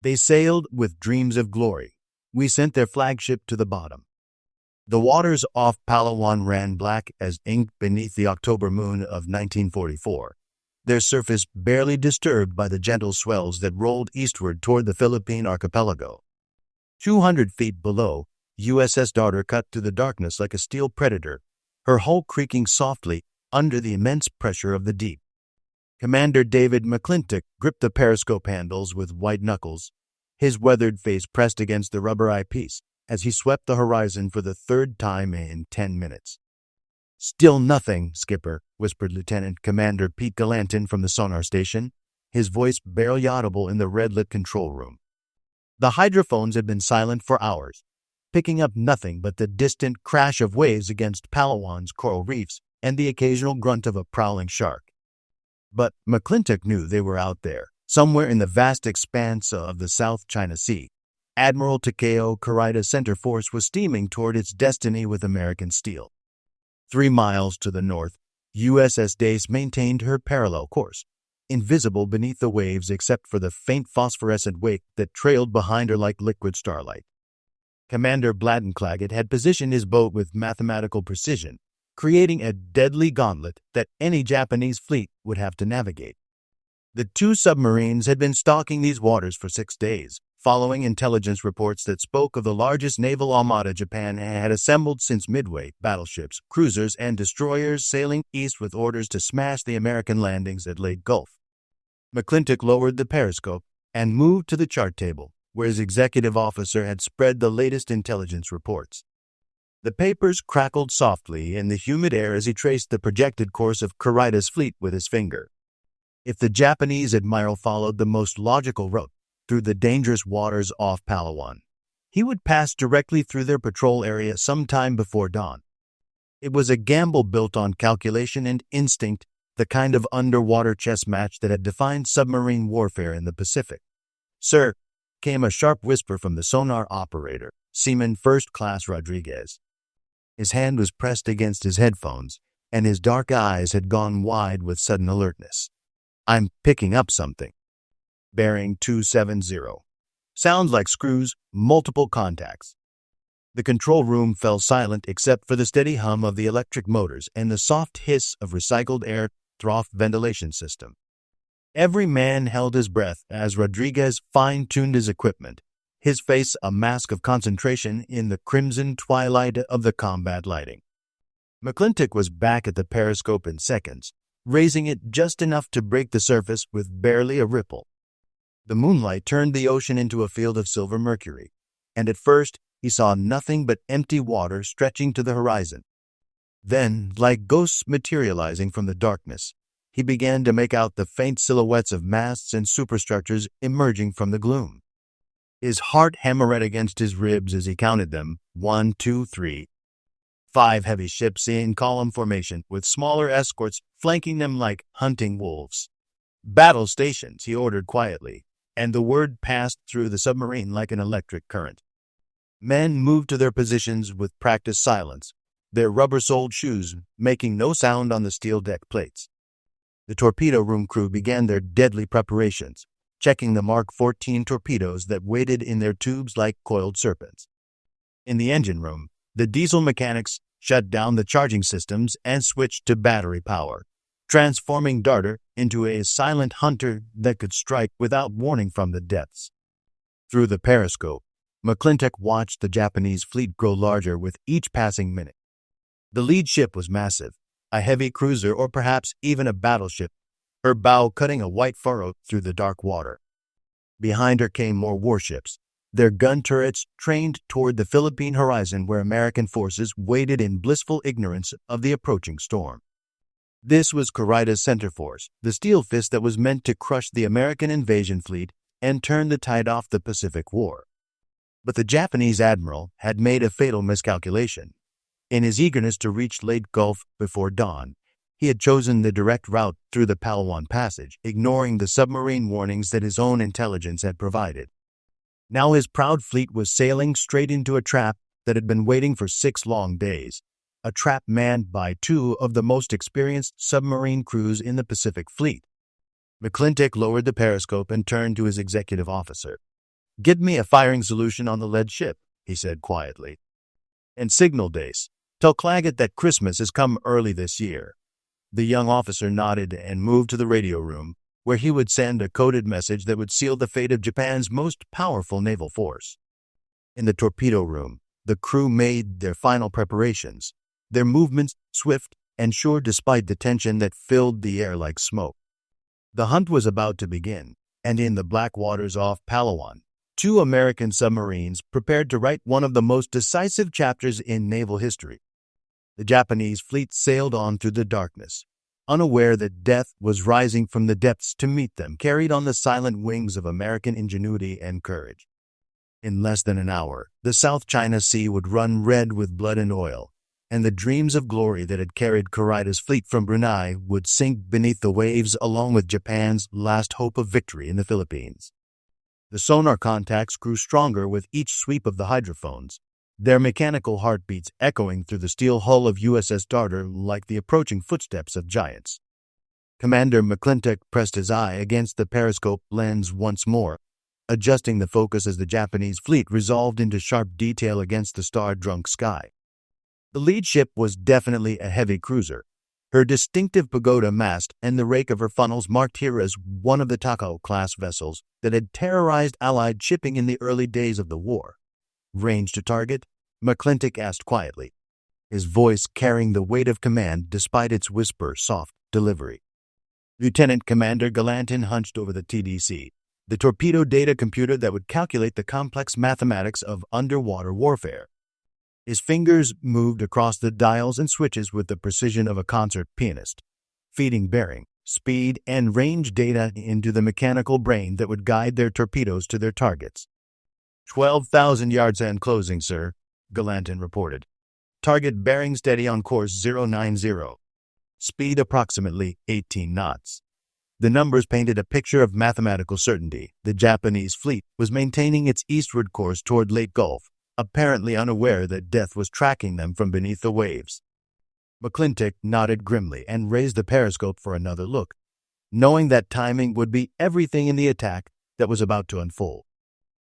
They sailed with dreams of glory. We sent their flagship to the bottom. The waters off Palawan ran black as ink beneath the October moon of 1944, their surface barely disturbed by the gentle swells that rolled eastward toward the Philippine archipelago. 200 feet below, USS Darter cut through the darkness like a steel predator, her hull creaking softly under the immense pressure of the deep. Commander David McClintock gripped the periscope handles with white knuckles, his weathered face pressed against the rubber eyepiece as he swept the horizon for the third time in 10 minutes. "Still nothing, Skipper," whispered Lieutenant Commander Pete Galantin from the sonar station, his voice barely audible in the red-lit control room. The hydrophones had been silent for hours, picking up nothing but the distant crash of waves against Palawan's coral reefs and the occasional grunt of a prowling shark. But McClintock knew they were out there, somewhere in the vast expanse of the South China Sea. Admiral Takao Kurita's center force was steaming toward its destiny with American steel. 3 miles to the north, USS Dace maintained her parallel course, invisible beneath the waves except for the faint phosphorescent wake that trailed behind her like liquid starlight. Commander Bladenclaget had positioned his boat with mathematical precision, creating a deadly gauntlet that any Japanese fleet would have to navigate. The 2 submarines had been stalking these waters for 6 days, following intelligence reports that spoke of the largest naval armada Japan had assembled since Midway, battleships, cruisers, and destroyers sailing east with orders to smash the American landings at Leyte Gulf. McClintock lowered the periscope and moved to the chart table, where his executive officer had spread the latest intelligence reports. The papers crackled softly in the humid air as he traced the projected course of Kurita's fleet with his finger. If the Japanese admiral followed the most logical route, through the dangerous waters off Palawan, he would pass directly through their patrol area sometime before dawn. It was a gamble built on calculation and instinct, the kind of underwater chess match that had defined submarine warfare in the Pacific. "Sir," came a sharp whisper from the sonar operator, Seaman First Class Rodriguez. His hand was pressed against his headphones, and his dark eyes had gone wide with sudden alertness. "I'm picking up something." "Bearing 270. Sounds like screws, multiple contacts." The control room fell silent except for the steady hum of the electric motors and the soft hiss of recycled air through ventilation system. Every man held his breath as Rodriguez fine-tuned his equipment, his face a mask of concentration in the crimson twilight of the combat lighting. McClintock was back at the periscope in seconds, raising it just enough to break the surface with barely a ripple. The moonlight turned the ocean into a field of silver mercury, and at first he saw nothing but empty water stretching to the horizon. Then, like ghosts materializing from the darkness, he began to make out the faint silhouettes of masts and superstructures emerging from the gloom. His heart hammered against his ribs as he counted them. 1, 2, 3. 5 heavy ships in column formation, with smaller escorts flanking them like hunting wolves. "Battle stations," he ordered quietly, and the word passed through the submarine like an electric current. Men moved to their positions with practiced silence, their rubber-soled shoes making no sound on the steel deck plates. The torpedo room crew began their deadly preparations, checking the Mark 14 torpedoes that waited in their tubes like coiled serpents. In the engine room, the diesel mechanics shut down the charging systems and switched to battery power, transforming Darter into a silent hunter that could strike without warning from the depths. Through the periscope, McClintock watched the Japanese fleet grow larger with each passing minute. The lead ship was massive, a heavy cruiser or perhaps even a battleship, her bow cutting a white furrow through the dark water. Behind her came more warships, their gun turrets trained toward the Philippine horizon where American forces waited in blissful ignorance of the approaching storm. This was Kurita's center force, the steel fist that was meant to crush the American invasion fleet and turn the tide off the Pacific War. But the Japanese admiral had made a fatal miscalculation. In his eagerness to reach Leyte Gulf before dawn, he had chosen the direct route through the Palawan Passage, ignoring the submarine warnings that his own intelligence had provided. Now his proud fleet was sailing straight into a trap that had been waiting for 6 long days, a trap manned by 2 of the most experienced submarine crews in the Pacific Fleet. McClintock lowered the periscope and turned to his executive officer. "Give me a firing solution on the lead ship," he said quietly. "And signal Dace. Tell Claggett that Christmas has come early this year." The young officer nodded and moved to the radio room, where he would send a coded message that would seal the fate of Japan's most powerful naval force. In the torpedo room, the crew made their final preparations, their movements swift and sure despite the tension that filled the air like smoke. The hunt was about to begin, and in the black waters off Palawan, 2 American submarines prepared to write one of the most decisive chapters in naval history. The Japanese fleet sailed on through the darkness, unaware that death was rising from the depths to meet them, carried on the silent wings of American ingenuity and courage. In less than an hour, the South China Sea would run red with blood and oil, and the dreams of glory that had carried Kurita's fleet from Brunei would sink beneath the waves along with Japan's last hope of victory in the Philippines. The sonar contacts grew stronger with each sweep of the hydrophones, their mechanical heartbeats echoing through the steel hull of USS Darter like the approaching footsteps of giants. Commander McClintock pressed his eye against the periscope lens once more, adjusting the focus as the Japanese fleet resolved into sharp detail against the star-drunk sky. The lead ship was definitely a heavy cruiser. Her distinctive pagoda mast and the rake of her funnels marked her as one of the Takao-class vessels that had terrorized Allied shipping in the early days of the war. "Range to target?" McClintock asked quietly, his voice carrying the weight of command despite its whisper-soft delivery. Lieutenant Commander Galantin hunched over the TDC, the torpedo data computer that would calculate the complex mathematics of underwater warfare. His fingers moved across the dials and switches with the precision of a concert pianist, feeding bearing, speed, and range data into the mechanical brain that would guide their torpedoes to their targets. 12,000 yards and closing, sir," Galantin reported. "Target bearing steady on course 090. Speed approximately 18 knots. The numbers painted a picture of mathematical certainty. The Japanese fleet was maintaining its eastward course toward Leyte Gulf, apparently unaware that death was tracking them from beneath the waves. McClintock nodded grimly and raised the periscope for another look, knowing that timing would be everything in the attack that was about to unfold.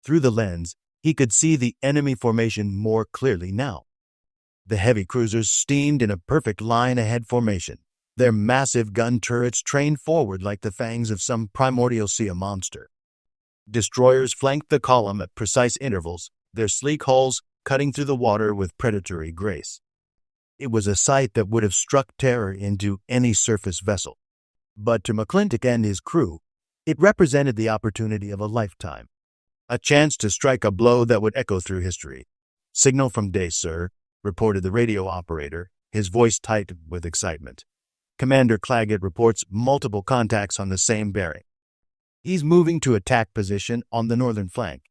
Through the lens, he could see the enemy formation more clearly now. The heavy cruisers steamed in a perfect line-ahead formation, their massive gun turrets trained forward like the fangs of some primordial sea monster. Destroyers flanked the column at precise intervals, their sleek hulls cutting through the water with predatory grace. It was a sight that would have struck terror into any surface vessel. But to McClintock and his crew, it represented the opportunity of a lifetime. A chance to strike a blow that would echo through history. "Signal from Dace, sir," reported the radio operator, his voice tight with excitement. "Commander Claggett reports multiple contacts on the same bearing. He's moving to attack position on the northern flank."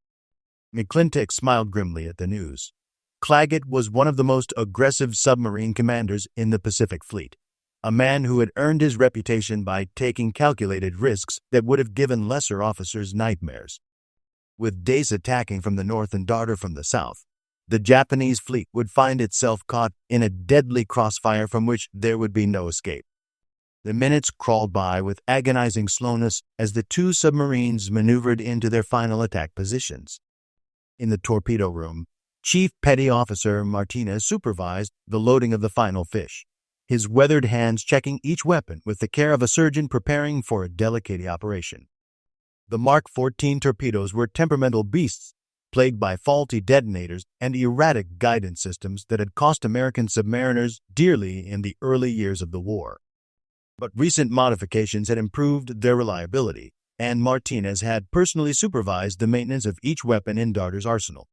McClintock smiled grimly at the news. Claggett was one of the most aggressive submarine commanders in the Pacific Fleet, a man who had earned his reputation by taking calculated risks that would have given lesser officers nightmares. With Dace attacking from the north and Darter from the south, the Japanese fleet would find itself caught in a deadly crossfire from which there would be no escape. The minutes crawled by with agonizing slowness as the 2 submarines maneuvered into their final attack positions. In the torpedo room, Chief Petty Officer Martinez supervised the loading of the final fish, his weathered hands checking each weapon with the care of a surgeon preparing for a delicate operation. The Mark 14 torpedoes were temperamental beasts, plagued by faulty detonators and erratic guidance systems that had cost American submariners dearly in the early years of the war. But recent modifications had improved their reliability, and Martinez had personally supervised the maintenance of each weapon in Darter's arsenal.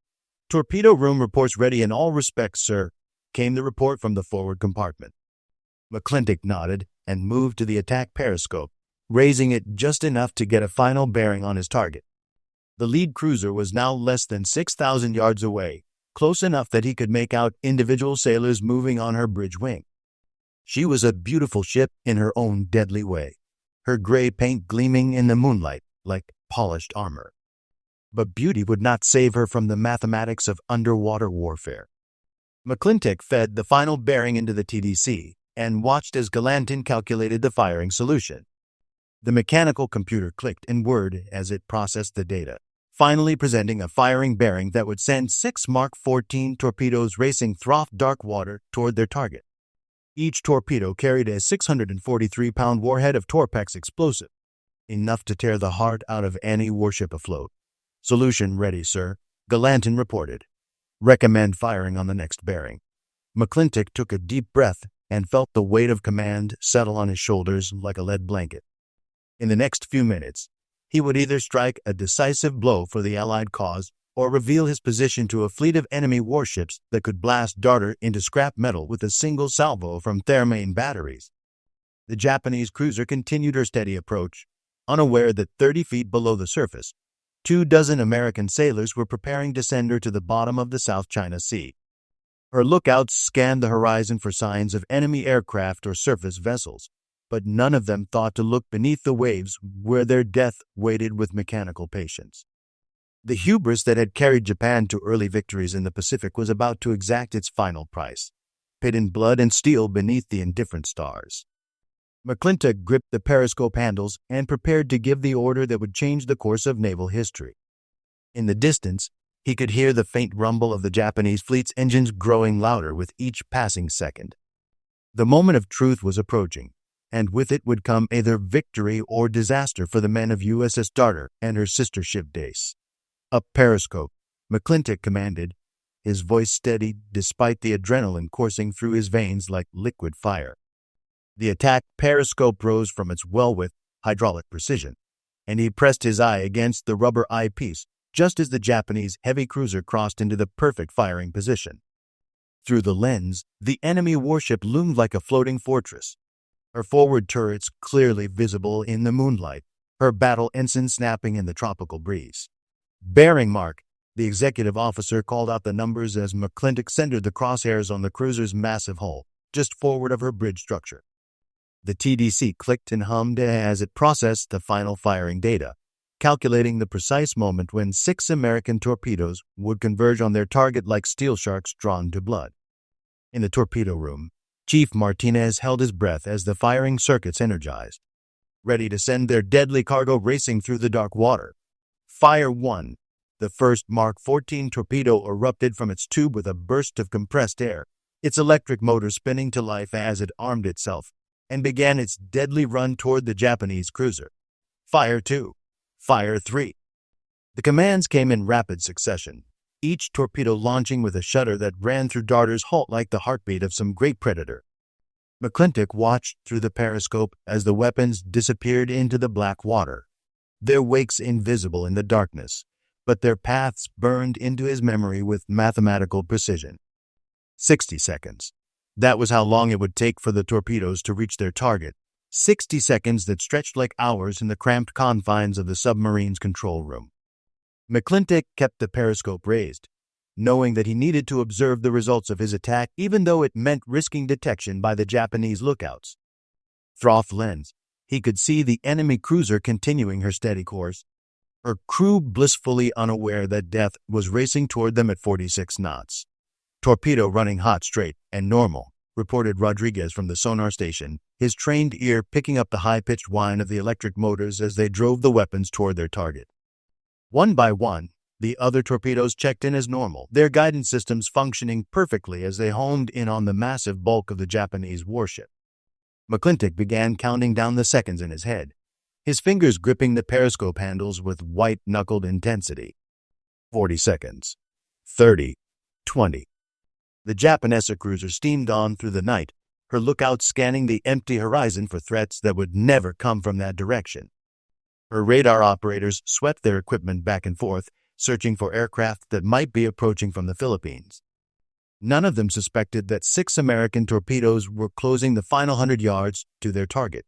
"Torpedo room reports ready in all respects, sir," came the report from the forward compartment. McClintock nodded and moved to the attack periscope, raising it just enough to get a final bearing on his target. The lead cruiser was now less than 6,000 yards away, close enough that he could make out individual sailors moving on her bridge wing. She was a beautiful ship in her own deadly way, her gray paint gleaming in the moonlight like polished armor. But beauty would not save her from the mathematics of underwater warfare. McClintock fed the final bearing into the TDC and watched as Galantin calculated the firing solution. The mechanical computer clicked in word as it processed the data, finally presenting a firing bearing that would send 6 Mark 14 torpedoes racing through dark water toward their target. Each torpedo carried a 643-pound warhead of Torpex explosive, enough to tear the heart out of any warship afloat. "Solution ready, sir," Galantin reported. "Recommend firing on the next bearing." McClintock took a deep breath and felt the weight of command settle on his shoulders like a lead blanket. In the next few minutes, he would either strike a decisive blow for the Allied cause or reveal his position to a fleet of enemy warships that could blast Darter into scrap metal with a single salvo from Thermain batteries. The Japanese cruiser continued her steady approach, unaware that 30 feet below the surface, 24 American sailors were preparing to send her to the bottom of the South China Sea. Her lookouts scanned the horizon for signs of enemy aircraft or surface vessels, but none of them thought to look beneath the waves where their death waited with mechanical patience. The hubris that had carried Japan to early victories in the Pacific was about to exact its final price, paid in blood and steel beneath the indifferent stars. McClintock gripped the periscope handles and prepared to give the order that would change the course of naval history. In the distance, he could hear the faint rumble of the Japanese fleet's engines growing louder with each passing second. The moment of truth was approaching, and with it would come either victory or disaster for the men of USS Darter and her sister ship Dace. "Up periscope," McClintock commanded, his voice steady despite the adrenaline coursing through his veins like liquid fire. The attack periscope rose from its well with hydraulic precision, and he pressed his eye against the rubber eyepiece just as the Japanese heavy cruiser crossed into the perfect firing position. Through the lens, the enemy warship loomed like a floating fortress, her forward turrets clearly visible in the moonlight, her battle ensign snapping in the tropical breeze. "Bearing mark," the executive officer called out the numbers as McClintock centered the crosshairs on the cruiser's massive hull, just forward of her bridge structure. The TDC clicked and hummed as it processed the final firing data, calculating the precise moment when 6 American torpedoes would converge on their target like steel sharks drawn to blood. In the torpedo room, Chief Martinez held his breath as the firing circuits energized, ready to send their deadly cargo racing through the dark water. Fire 1. The first Mark 14 torpedo erupted from its tube with a burst of compressed air, its electric motor spinning to life as it armed itself, and began its deadly run toward the Japanese cruiser. Fire 2. Fire 3. The commands came in rapid succession, each torpedo launching with a shudder that ran through Darter's hull like the heartbeat of some great predator. McClintock watched through the periscope as the weapons disappeared into the black water, their wakes invisible in the darkness, but their paths burned into his memory with mathematical precision. 60 seconds. That was how long it would take for the torpedoes to reach their target. 60 seconds that stretched like hours in the cramped confines of the submarine's control room. McClintock kept the periscope raised, knowing that he needed to observe the results of his attack even though it meant risking detection by the Japanese lookouts. Through the lens, he could see the enemy cruiser continuing her steady course, her crew blissfully unaware that death was racing toward them at 46 knots. "Torpedo running hot, straight, and normal," reported Rodriguez from the sonar station, his trained ear picking up the high-pitched whine of the electric motors as they drove the weapons toward their target. One by one, the other torpedoes checked in as normal, their guidance systems functioning perfectly as they homed in on the massive bulk of the Japanese warship. McClintock began counting down the seconds in his head, his fingers gripping the periscope handles with white-knuckled intensity. 40 seconds. 30. 20. The Japanese cruiser steamed on through the night, her lookout scanning the empty horizon for threats that would never come from that direction. Her radar operators swept their equipment back and forth, searching for aircraft that might be approaching from the Philippines. None of them suspected that 6 American torpedoes were closing the final 100 yards to their target,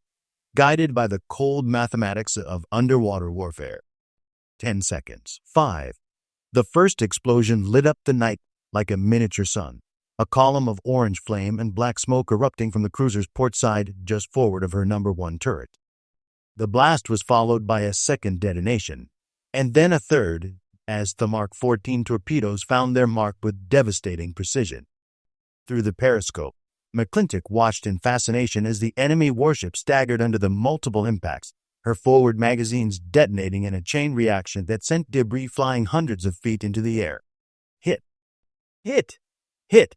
guided by the cold mathematics of underwater warfare. 10 seconds. 5. The first explosion lit up the night like a miniature sun, a column of orange flame and black smoke erupting from the cruiser's port side just forward of her number 1 turret. The blast was followed by a second detonation, and then a third, as the Mark 14 torpedoes found their mark with devastating precision. Through the periscope, McClintock watched in fascination as the enemy warship staggered under the multiple impacts, her forward magazines detonating in a chain reaction that sent debris flying hundreds of feet into the air. Hit! Hit! Hit!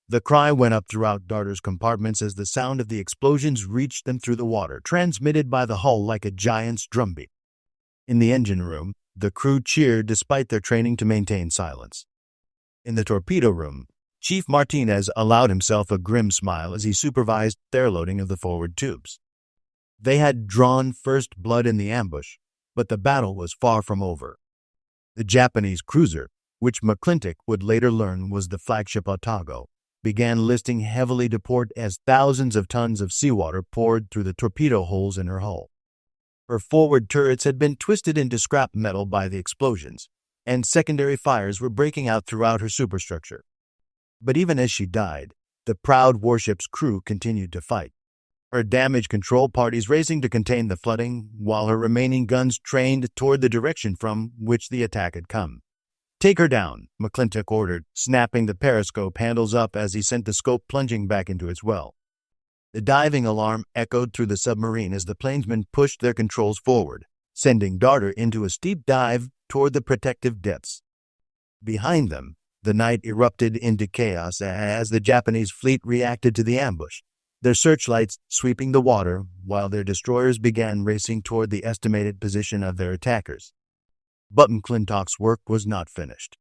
The cry went up throughout Darter's compartments as the sound of the explosions reached them through the water, transmitted by the hull like a giant's drumbeat. In the engine room, the crew cheered despite their training to maintain silence. In the torpedo room, Chief Martinez allowed himself a grim smile as he supervised their loading of the forward tubes. They had drawn first blood in the ambush, but the battle was far from over. The Japanese cruiser, which McClintock would later learn was the flagship Atago, began listing heavily to port as thousands of tons of seawater poured through the torpedo holes in her hull. Her forward turrets had been twisted into scrap metal by the explosions, and secondary fires were breaking out throughout her superstructure. But even as she died, the proud warship's crew continued to fight, her damage control parties racing to contain the flooding, while her remaining guns trained toward the direction from which the attack had come. "Take her down," McClintock ordered, snapping the periscope handles up as he sent the scope plunging back into its well. The diving alarm echoed through the submarine as the plainsmen pushed their controls forward, sending Darter into a steep dive toward the protective depths. Behind them, the night erupted into chaos as the Japanese fleet reacted to the ambush, their searchlights sweeping the water while their destroyers began racing toward the estimated position of their attackers. But McClintock's work was not finished.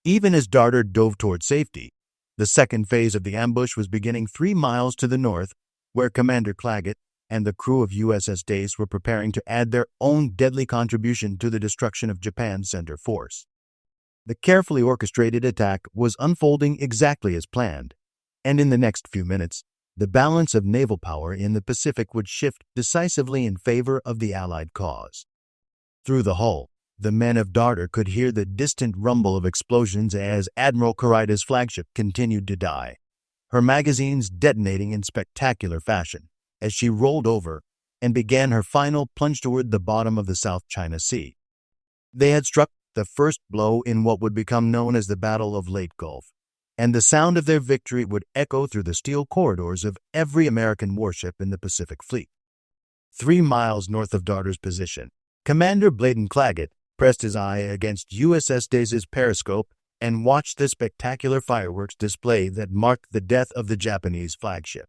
Even as Darter dove toward safety, the second phase of the ambush was beginning 3 miles to the north, where Commander Claggett and the crew of USS Dace were preparing to add their own deadly contribution to the destruction of Japan's center force. The carefully orchestrated attack was unfolding exactly as planned, and in the next few minutes, the balance of naval power in the Pacific would shift decisively in favor of the Allied cause. Through the hull, the men of Darter could hear the distant rumble of explosions as Admiral Kurita's flagship continued to die, her magazines detonating in spectacular fashion as she rolled over and began her final plunge toward the bottom of the South China Sea. They had struck the first blow in what would become known as the Battle of Leyte Gulf, and the sound of their victory would echo through the steel corridors of every American warship in the Pacific Fleet. 3 miles north of Darter's position, Commander Bladen Claggett pressed his eye against USS Dace's periscope and watched the spectacular fireworks display that marked the death of the Japanese flagship.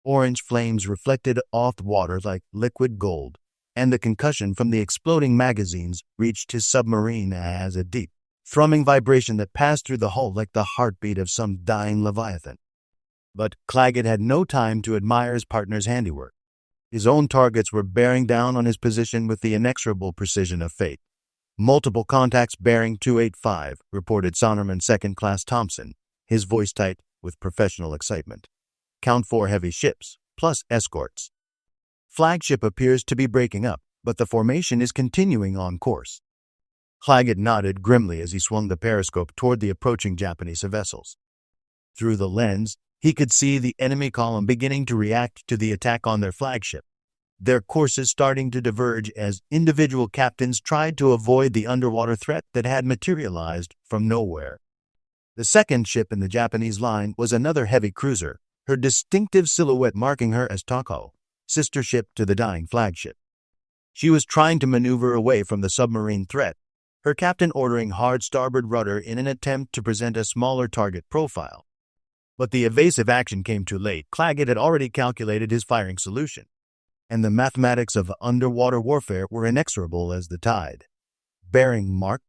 Orange flames reflected off the water like liquid gold, and the concussion from the exploding magazines reached his submarine as a deep, thrumming vibration that passed through the hull like the heartbeat of some dying leviathan. But Claggett had no time to admire his partner's handiwork. His own targets were bearing down on his position with the inexorable precision of fate. "Multiple contacts bearing 285, reported Sonderman Second Class Thompson, his voice tight with professional excitement. "Count 4 heavy ships, plus escorts. Flagship appears to be breaking up, but the formation is continuing on course." Claggett nodded grimly as he swung the periscope toward the approaching Japanese vessels. Through the lens, he could see the enemy column beginning to react to the attack on their flagship, their courses starting to diverge as individual captains tried to avoid the underwater threat that had materialized from nowhere. The second ship in the Japanese line was another heavy cruiser, her distinctive silhouette marking her as Takao, sister ship to the dying flagship. She was trying to maneuver away from the submarine threat, her captain ordering hard starboard rudder in an attempt to present a smaller target profile. But the evasive action came too late. Claggett had already calculated his firing solution, and the mathematics of underwater warfare were inexorable as the tide. Bearing marked,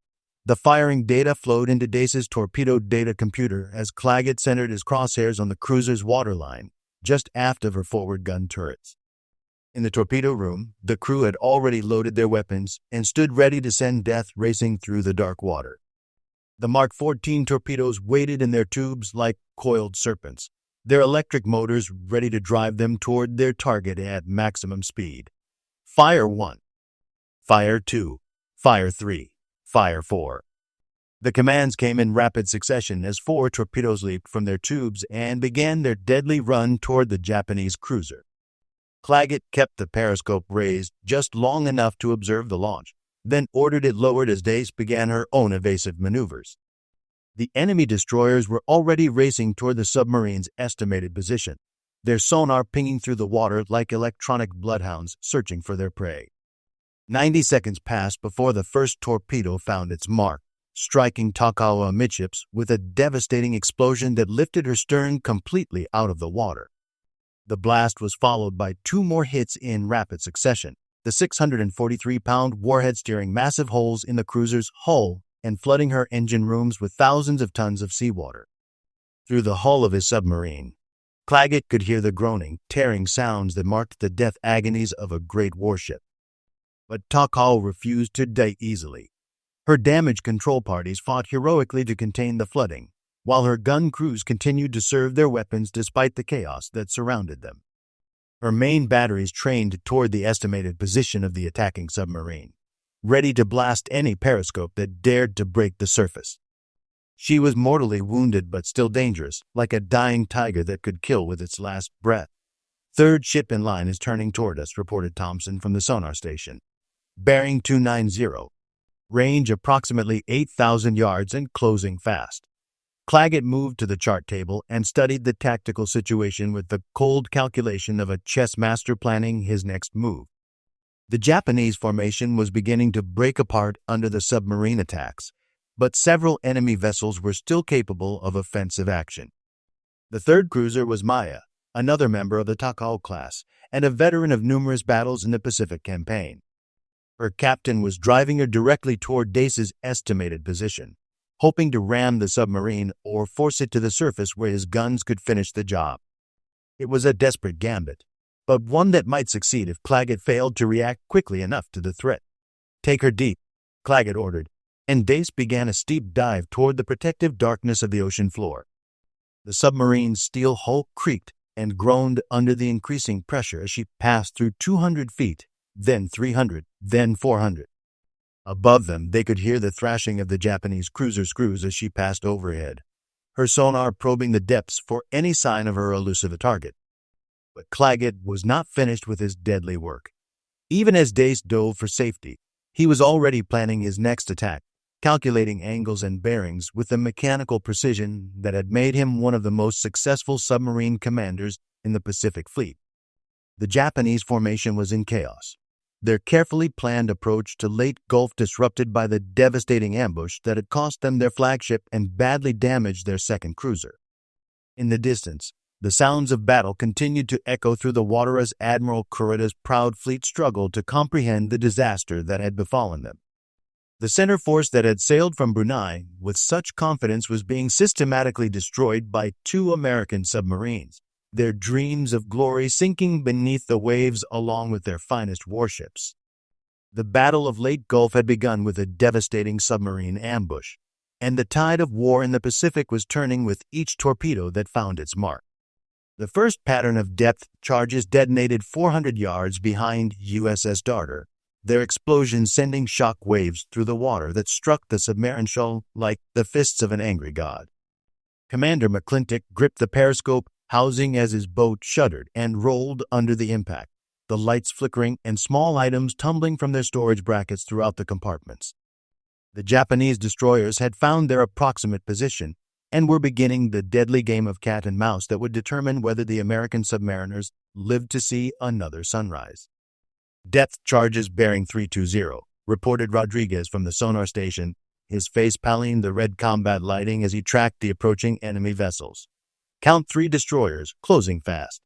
the firing data flowed into Dace's torpedo data computer as Claggett centered his crosshairs on the cruiser's waterline, just aft of her forward gun turrets. In the torpedo room, the crew had already loaded their weapons and stood ready to send death racing through the dark water. The Mark 14 torpedoes waited in their tubes like coiled serpents, their electric motors ready to drive them toward their target at maximum speed. Fire 1. Fire 2. Fire 3. Fire 4. The commands came in rapid succession as 4 torpedoes leaped from their tubes and began their deadly run toward the Japanese cruiser. Claggett kept the periscope raised just long enough to observe the launch, then ordered it lowered as Dace began her own evasive maneuvers. The enemy destroyers were already racing toward the submarine's estimated position, their sonar pinging through the water like electronic bloodhounds searching for their prey. 90 seconds passed before the first torpedo found its mark, striking Takao amidships with a devastating explosion that lifted her stern completely out of the water. The blast was followed by two more hits in rapid succession, the 643-pound warhead steering massive holes in the cruiser's hull and flooding her engine rooms with thousands of tons of seawater. Through the hull of his submarine, Claggett could hear the groaning, tearing sounds that marked the death agonies of a great warship. But Takao refused to die easily. Her damage control parties fought heroically to contain the flooding, while her gun crews continued to serve their weapons despite the chaos that surrounded them. Her main batteries trained toward the estimated position of the attacking submarine, ready to blast any periscope that dared to break the surface. She was mortally wounded but still dangerous, like a dying tiger that could kill with its last breath. "Third ship in line is turning toward us," reported Thompson from the sonar station. "Bearing 290. Range approximately 8,000 yards and closing fast." Claggett moved to the chart table and studied the tactical situation with the cold calculation of a chess master planning his next move. The Japanese formation was beginning to break apart under the submarine attacks, but several enemy vessels were still capable of offensive action. The third cruiser was Maya, another member of the Takao class, and a veteran of numerous battles in the Pacific campaign. Her captain was driving her directly toward Dace's estimated position, hoping to ram the submarine or force it to the surface where his guns could finish the job. It was a desperate gambit, but one that might succeed if Claggett failed to react quickly enough to the threat. "Take her deep," Claggett ordered, and Dace began a steep dive toward the protective darkness of the ocean floor. The submarine's steel hull creaked and groaned under the increasing pressure as she passed through 200 feet, then 300, then 400. Above them, they could hear the thrashing of the Japanese cruiser's screws as she passed overhead, her sonar probing the depths for any sign of her elusive target. But Claggett was not finished with his deadly work. Even as Dace dove for safety, he was already planning his next attack, calculating angles and bearings with the mechanical precision that had made him one of the most successful submarine commanders in the Pacific Fleet. The Japanese formation was in chaos, their carefully planned approach to Leyte Gulf disrupted by the devastating ambush that had cost them their flagship and badly damaged their second cruiser. In the distance, the sounds of battle continued to echo through the water as Admiral Kurita's proud fleet struggled to comprehend the disaster that had befallen them. The center force that had sailed from Brunei with such confidence was being systematically destroyed by two American submarines, their dreams of glory sinking beneath the waves along with their finest warships. The Battle of Leyte Gulf had begun with a devastating submarine ambush, and the tide of war in the Pacific was turning with each torpedo that found its mark. The first pattern of depth charges detonated 400 yards behind USS Darter, their explosions sending shock waves through the water that struck the submarine hull like the fists of an angry god. Commander McClintock gripped the periscope housing as his boat shuddered and rolled under the impact, the lights flickering and small items tumbling from their storage brackets throughout the compartments. The Japanese destroyers had found their approximate position and were beginning the deadly game of cat and mouse that would determine whether the American submariners lived to see another sunrise. "Depth charges bearing 320, reported Rodriguez from the sonar station, his face paling the red combat lighting as he tracked the approaching enemy vessels. "Count 3 destroyers, closing fast."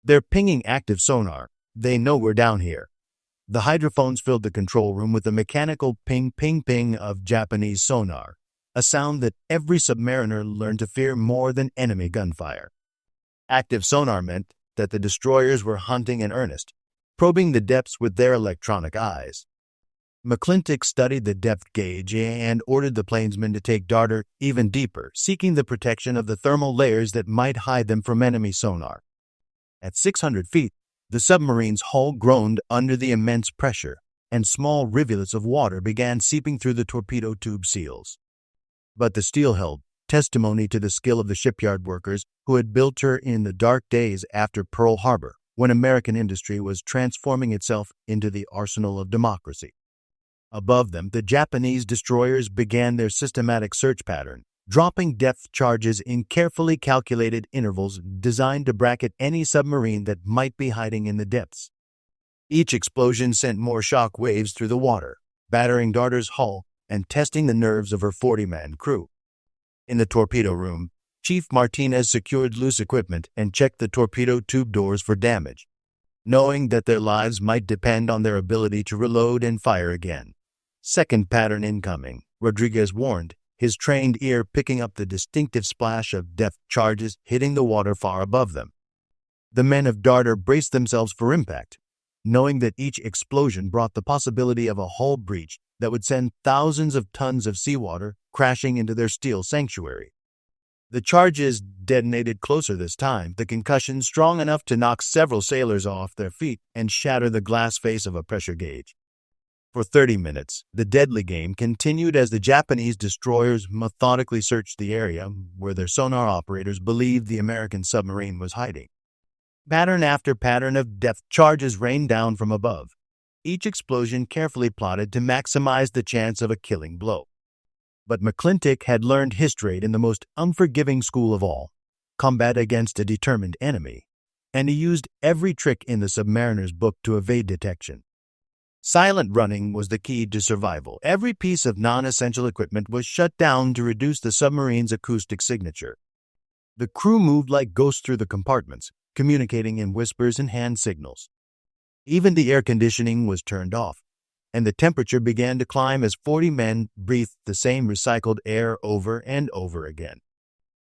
"They're pinging active sonar. They know we're down here." The hydrophones filled the control room with the mechanical ping-ping-ping of Japanese sonar, a sound that every submariner learned to fear more than enemy gunfire. Active sonar meant that the destroyers were hunting in earnest, probing the depths with their electronic eyes. McClintock studied the depth gauge and ordered the plainsmen to take Darter even deeper, seeking the protection of the thermal layers that might hide them from enemy sonar. At 600 feet, the submarine's hull groaned under the immense pressure, and small rivulets of water began seeping through the torpedo tube seals. But the steel held testimony to the skill of the shipyard workers who had built her in the dark days after Pearl Harbor, when American industry was transforming itself into the arsenal of democracy. Above them, the Japanese destroyers began their systematic search pattern, dropping depth charges in carefully calculated intervals designed to bracket any submarine that might be hiding in the depths. Each explosion sent more shock waves through the water, battering Darter's hull and testing the nerves of her 40-man crew. In the torpedo room, Chief Martinez secured loose equipment and checked the torpedo tube doors for damage, knowing that their lives might depend on their ability to reload and fire again. "Second pattern incoming," Rodriguez warned, his trained ear picking up the distinctive splash of depth charges hitting the water far above them. The men of Darter braced themselves for impact, knowing that each explosion brought the possibility of a hull breach that would send thousands of tons of seawater crashing into their steel sanctuary. The charges detonated closer this time, the concussion strong enough to knock several sailors off their feet and shatter the glass face of a pressure gauge. For 30 minutes, the deadly game continued as the Japanese destroyers methodically searched the area where their sonar operators believed the American submarine was hiding. Pattern after pattern of depth charges rained down from above, each explosion carefully plotted to maximize the chance of a killing blow. But McClintock had learned his trade in the most unforgiving school of all, combat against a determined enemy, and he used every trick in the submariner's book to evade detection. Silent running was the key to survival. Every piece of non-essential equipment was shut down to reduce the submarine's acoustic signature. The crew moved like ghosts through the compartments, communicating in whispers and hand signals. Even the air conditioning was turned off, and the temperature began to climb as 40 men breathed the same recycled air over and over again.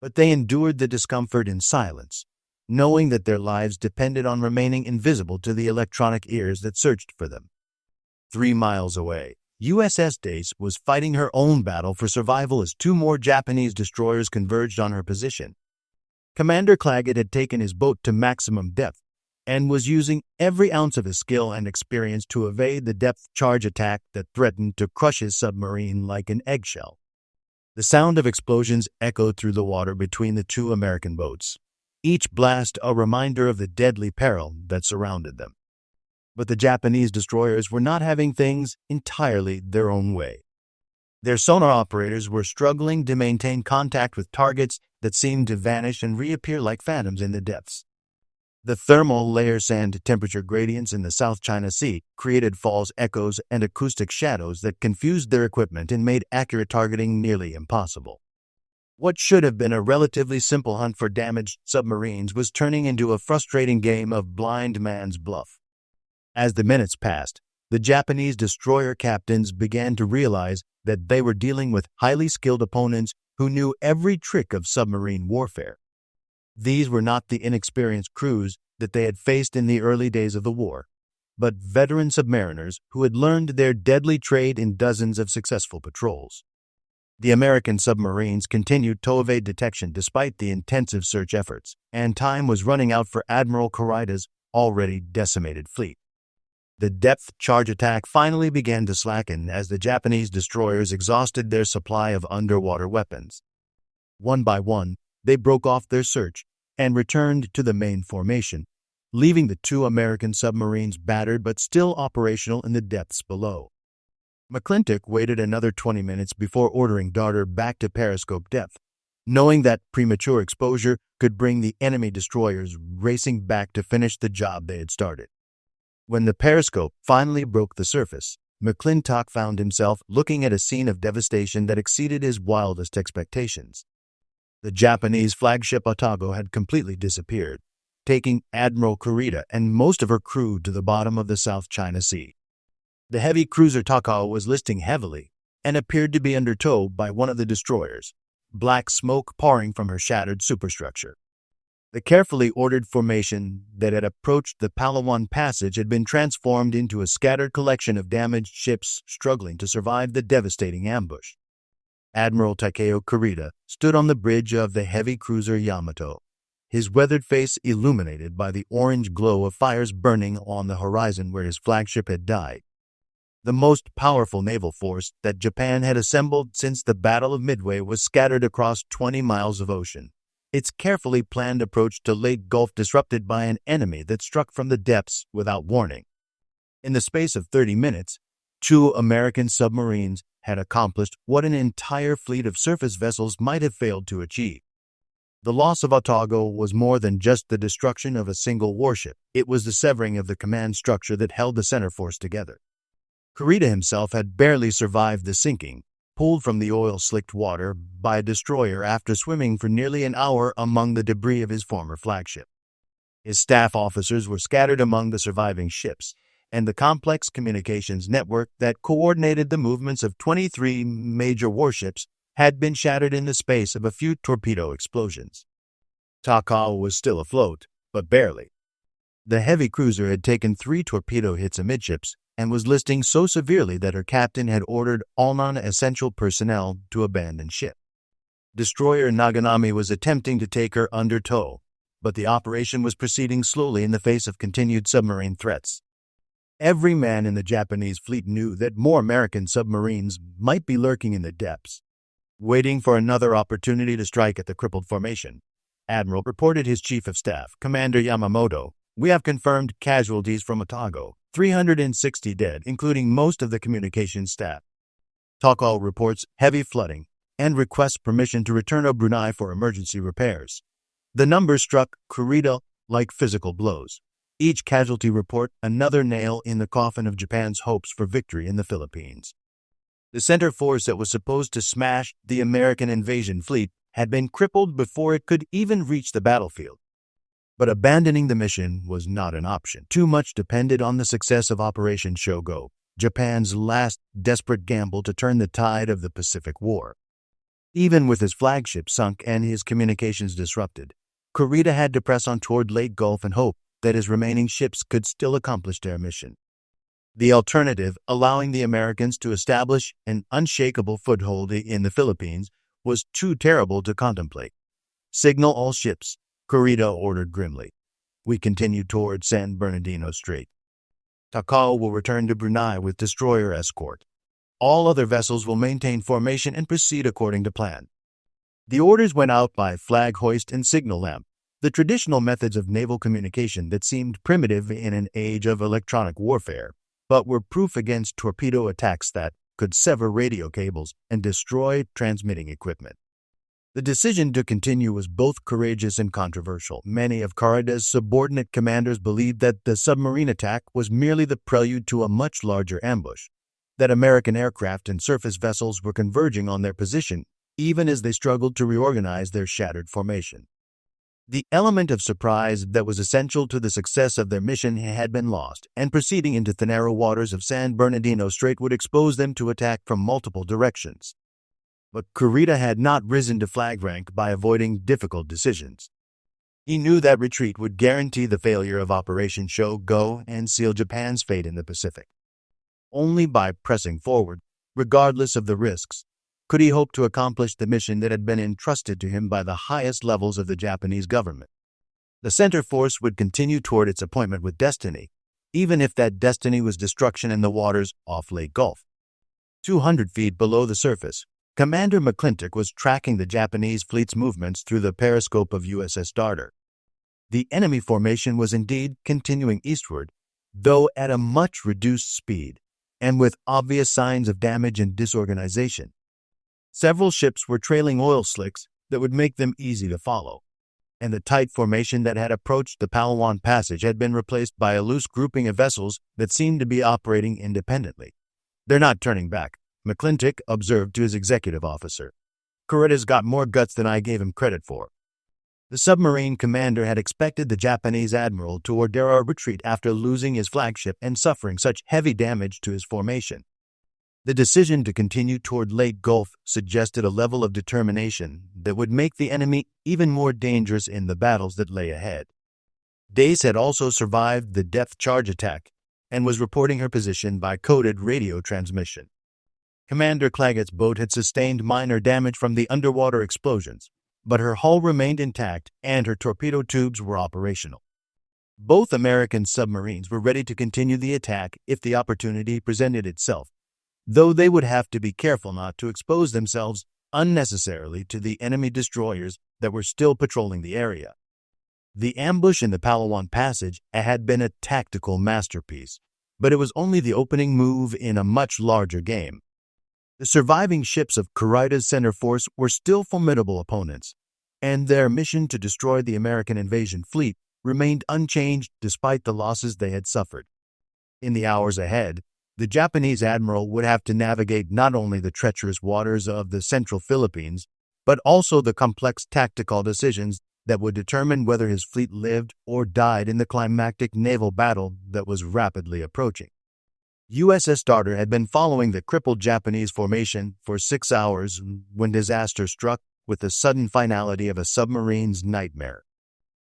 But they endured the discomfort in silence, knowing that their lives depended on remaining invisible to the electronic ears that searched for them. 3 miles away, USS Dace was fighting her own battle for survival as 2 more Japanese destroyers converged on her position. Commander Claggett had taken his boat to maximum depth and was using every ounce of his skill and experience to evade the depth charge attack that threatened to crush his submarine like an eggshell. The sound of explosions echoed through the water between the 2 American boats, each blast a reminder of the deadly peril that surrounded them. But the Japanese destroyers were not having things entirely their own way. Their sonar operators were struggling to maintain contact with targets that seemed to vanish and reappear like phantoms in the depths. The thermal layer sand temperature gradients in the South China Sea created false echoes and acoustic shadows that confused their equipment and made accurate targeting nearly impossible. What should have been a relatively simple hunt for damaged submarines was turning into a frustrating game of blind man's bluff. As the minutes passed, the Japanese destroyer captains began to realize that they were dealing with highly skilled opponents who knew every trick of submarine warfare. These were not the inexperienced crews that they had faced in the early days of the war, but veteran submariners who had learned their deadly trade in dozens of successful patrols. The American submarines continued to evade detection despite the intensive search efforts, and time was running out for Admiral Kurita's already decimated fleet. The depth charge attack finally began to slacken as the Japanese destroyers exhausted their supply of underwater weapons. One by one, they broke off their search and returned to the main formation, leaving the 2 American submarines battered but still operational in the depths below. McClintock waited another 20 minutes before ordering Darter back to periscope depth, knowing that premature exposure could bring the enemy destroyers racing back to finish the job they had started. When the periscope finally broke the surface, McClintock found himself looking at a scene of devastation that exceeded his wildest expectations. The Japanese flagship Atago had completely disappeared, taking Admiral Kurita and most of her crew to the bottom of the South China Sea. The heavy cruiser Takao was listing heavily and appeared to be under tow by one of the destroyers, black smoke pouring from her shattered superstructure. The carefully ordered formation that had approached the Palawan passage had been transformed into a scattered collection of damaged ships struggling to survive the devastating ambush. Admiral Takao Kurita stood on the bridge of the heavy cruiser Yamato, his weathered face illuminated by the orange glow of fires burning on the horizon where his flagship had died. The most powerful naval force that Japan had assembled since the Battle of Midway was scattered across 20 miles of ocean, its carefully planned approach to Leyte Gulf disrupted by an enemy that struck from the depths without warning. In the space of 30 minutes, 2 American submarines had accomplished what an entire fleet of surface vessels might have failed to achieve. The loss of Atago was more than just the destruction of a single warship. It was the severing of the command structure that held the center force together. Kurita himself had barely survived the sinking, pulled from the oil-slicked water by a destroyer after swimming for nearly an hour among the debris of his former flagship. His staff officers were scattered among the surviving ships, and the complex communications network that coordinated the movements of 23 major warships had been shattered in the space of a few torpedo explosions. Takao was still afloat, but barely. The heavy cruiser had taken 3 torpedo hits amidships and was listing so severely that her captain had ordered all non-essential personnel to abandon ship. Destroyer Naganami was attempting to take her under tow, but the operation was proceeding slowly in the face of continued submarine threats. Every man in the Japanese fleet knew that more American submarines might be lurking in the depths, waiting for another opportunity to strike at the crippled formation. Admiral reported his chief of staff, Commander Yamamoto, "We have confirmed casualties from Atago, 360 dead, including most of the communications staff." Takao reports heavy flooding and requests permission to return to Brunei for emergency repairs. The numbers struck Kurita like physical blows. Each casualty report another nail in the coffin of Japan's hopes for victory in the Philippines. The center force that was supposed to smash the American invasion fleet had been crippled before it could even reach the battlefield. But abandoning the mission was not an option. Too much depended on the success of Operation Shogo, Japan's last desperate gamble to turn the tide of the Pacific War. Even with his flagship sunk and his communications disrupted, Kurita had to press on toward Leyte Gulf and hope that his remaining ships could still accomplish their mission. The alternative, allowing the Americans to establish an unshakable foothold in the Philippines, was too terrible to contemplate. "Signal all ships," Kurita ordered grimly. "We continue toward San Bernardino Strait. Takao will return to Brunei with destroyer escort. All other vessels will maintain formation and proceed according to plan." The orders went out by flag hoist and signal lamp, the traditional methods of naval communication that seemed primitive in an age of electronic warfare, but were proof against torpedo attacks that could sever radio cables and destroy transmitting equipment. The decision to continue was both courageous and controversial. Many of Kurita's subordinate commanders believed that the submarine attack was merely the prelude to a much larger ambush, that American aircraft and surface vessels were converging on their position even as they struggled to reorganize their shattered formation. The element of surprise that was essential to the success of their mission had been lost, and proceeding into the narrow waters of San Bernardino Strait would expose them to attack from multiple directions. But Kurita had not risen to flag rank by avoiding difficult decisions. He knew that retreat would guarantee the failure of Operation Shogo and seal Japan's fate in the Pacific. Only by pressing forward, regardless of the risks, could he hope to accomplish the mission that had been entrusted to him by the highest levels of the Japanese government. The center force would continue toward its appointment with destiny, even if that destiny was destruction in the waters off Leyte Gulf. 200 feet below the surface, Commander McClintock was tracking the Japanese fleet's movements through the periscope of USS Darter. The enemy formation was indeed continuing eastward, though at a much reduced speed, and with obvious signs of damage and disorganization. Several ships were trailing oil slicks that would make them easy to follow, and the tight formation that had approached the Palawan passage had been replaced by a loose grouping of vessels that seemed to be operating independently. "They're not turning back," McClintock observed to his executive officer. "Kurita's got more guts than I gave him credit for." The submarine commander had expected the Japanese admiral to order a retreat after losing his flagship and suffering such heavy damage to his formation. The decision to continue toward Leyte Gulf suggested a level of determination that would make the enemy even more dangerous in the battles that lay ahead. Dace had also survived the depth charge attack and was reporting her position by coded radio transmission. Commander Claggett's boat had sustained minor damage from the underwater explosions, but her hull remained intact and her torpedo tubes were operational. Both American submarines were ready to continue the attack if the opportunity presented itself, though they would have to be careful not to expose themselves unnecessarily to the enemy destroyers that were still patrolling the area. The ambush in the Palawan passage had been a tactical masterpiece, but it was only the opening move in a much larger game. The surviving ships of Kurita's center force were still formidable opponents, and their mission to destroy the American invasion fleet remained unchanged despite the losses they had suffered. In the hours ahead, the Japanese admiral would have to navigate not only the treacherous waters of the central Philippines, but also the complex tactical decisions that would determine whether his fleet lived or died in the climactic naval battle that was rapidly approaching. USS Darter had been following the crippled Japanese formation for 6 hours when disaster struck with the sudden finality of a submarine's nightmare.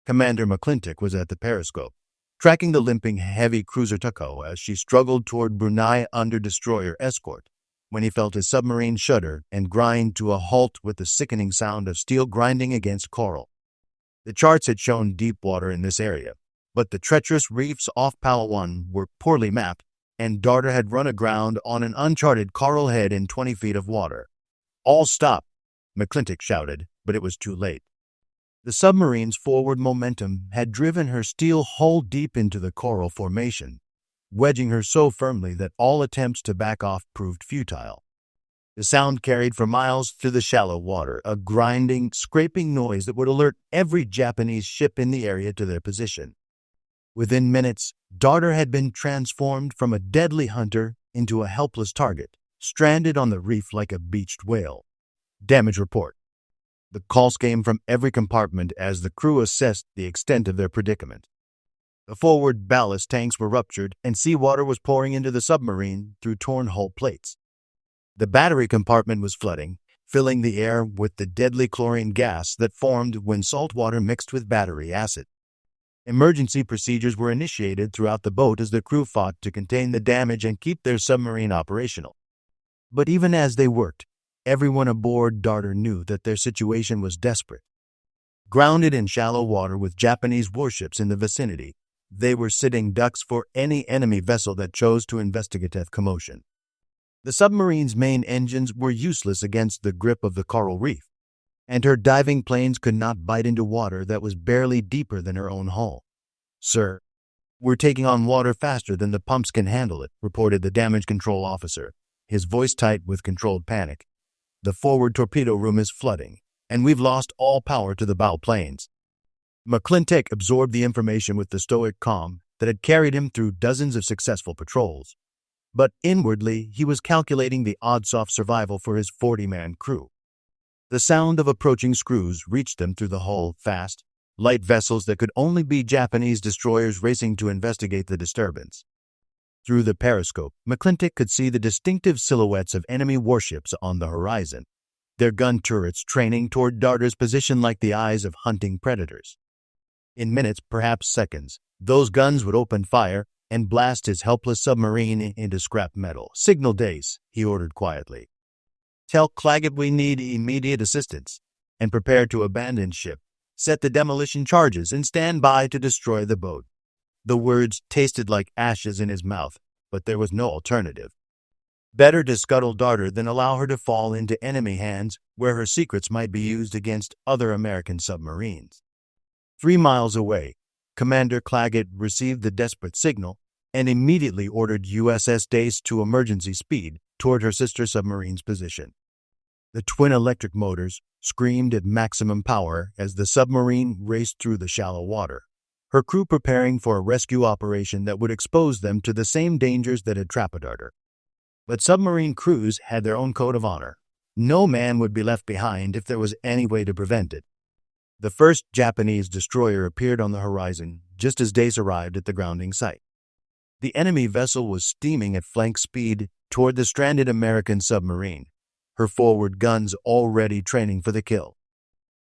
Commander McClintock was at the periscope, tracking the limping heavy cruiser Takao as she struggled toward Brunei under destroyer escort, when he felt his submarine shudder and grind to a halt with the sickening sound of steel grinding against coral. The charts had shown deep water in this area, but the treacherous reefs off Palawan were poorly mapped, and Darter had run aground on an uncharted coral head in 20 feet of water. "All stop!" McClintock shouted, but it was too late. The submarine's forward momentum had driven her steel hull deep into the coral formation, wedging her so firmly that all attempts to back off proved futile. The sound carried for miles through the shallow water, a grinding, scraping noise that would alert every Japanese ship in the area to their position. Within minutes, Darter had been transformed from a deadly hunter into a helpless target, stranded on the reef like a beached whale. Damage report. The calls came from every compartment as the crew assessed the extent of their predicament. The forward ballast tanks were ruptured and seawater was pouring into the submarine through torn hull plates. The battery compartment was flooding, filling the air with the deadly chlorine gas that formed when salt water mixed with battery acid. Emergency procedures were initiated throughout the boat as the crew fought to contain the damage and keep their submarine operational. But even as they worked, everyone aboard Darter knew that their situation was desperate. Grounded in shallow water with Japanese warships in the vicinity, they were sitting ducks for any enemy vessel that chose to investigate the commotion. The submarine's main engines were useless against the grip of the coral reef, and her diving planes could not bite into water that was barely deeper than her own hull. "Sir, we're taking on water faster than the pumps can handle it," reported the damage control officer, his voice tight with controlled panic. "The forward torpedo room is flooding, and we've lost all power to the bow planes." McClintock absorbed the information with the stoic calm that had carried him through dozens of successful patrols. But inwardly, he was calculating the odds-off survival for his 40-man crew. The sound of approaching screws reached them through the hull fast, light vessels that could only be Japanese destroyers racing to investigate the disturbance. Through the periscope, McClintock could see the distinctive silhouettes of enemy warships on the horizon, their gun turrets training toward Darter's position like the eyes of hunting predators. In minutes, perhaps seconds, those guns would open fire and blast his helpless submarine into scrap metal. "Signal Dace," he ordered quietly. "Tell Claggett we need immediate assistance, and prepare to abandon ship. Set the demolition charges and stand by to destroy the boat." The words tasted like ashes in his mouth, but there was no alternative. Better to scuttle Darter than allow her to fall into enemy hands where her secrets might be used against other American submarines. 3 miles away, Commander Claggett received the desperate signal and immediately ordered USS Dace to emergency speed toward her sister submarine's position. The twin electric motors screamed at maximum power as the submarine raced through the shallow water, her crew preparing for a rescue operation that would expose them to the same dangers that had trapped Darter. But submarine crews had their own code of honor. No man would be left behind if there was any way to prevent it. The first Japanese destroyer appeared on the horizon just as Dace arrived at the grounding site. The enemy vessel was steaming at flank speed toward the stranded American submarine, her forward guns already training for the kill.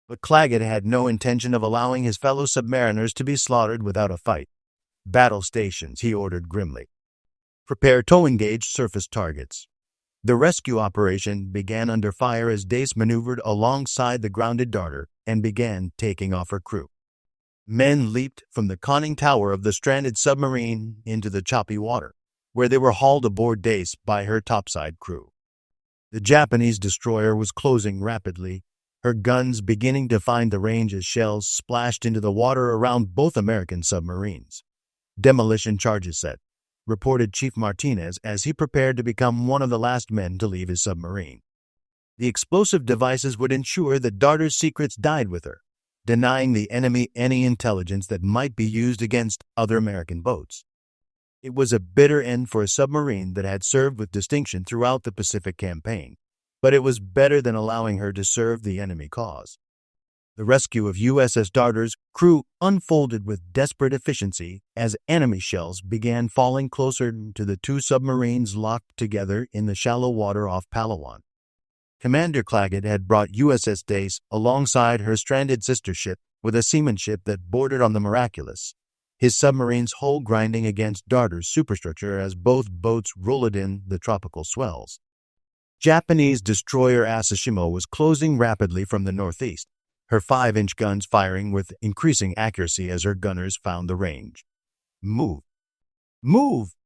But Claggett had no intention of allowing his fellow submariners to be slaughtered without a fight. "Battle stations," he ordered grimly. "Prepare tow-engaged surface targets." The rescue operation began under fire as Dace maneuvered alongside the grounded Darter and began taking off her crew. Men leaped from the conning tower of the stranded submarine into the choppy water, where they were hauled aboard Dace by her topside crew. The Japanese destroyer was closing rapidly, her guns beginning to find the range as shells splashed into the water around both American submarines. "Demolition charges set," reported Chief Martinez as he prepared to become one of the last men to leave his submarine. The explosive devices would ensure that Darter's secrets died with her, denying the enemy any intelligence that might be used against other American boats. It was a bitter end for a submarine that had served with distinction throughout the Pacific campaign, but it was better than allowing her to serve the enemy cause. The rescue of USS Darter's crew unfolded with desperate efficiency as enemy shells began falling closer to the two submarines locked together in the shallow water off Palawan. Commander Claggett had brought USS Dace alongside her stranded sister ship with a seamanship that bordered on the miraculous, his submarine's hull grinding against Darter's superstructure as both boats rolled in the tropical swells. Japanese destroyer Asashimo was closing rapidly from the northeast, her 5-inch guns firing with increasing accuracy as her gunners found the range. "Move! Move!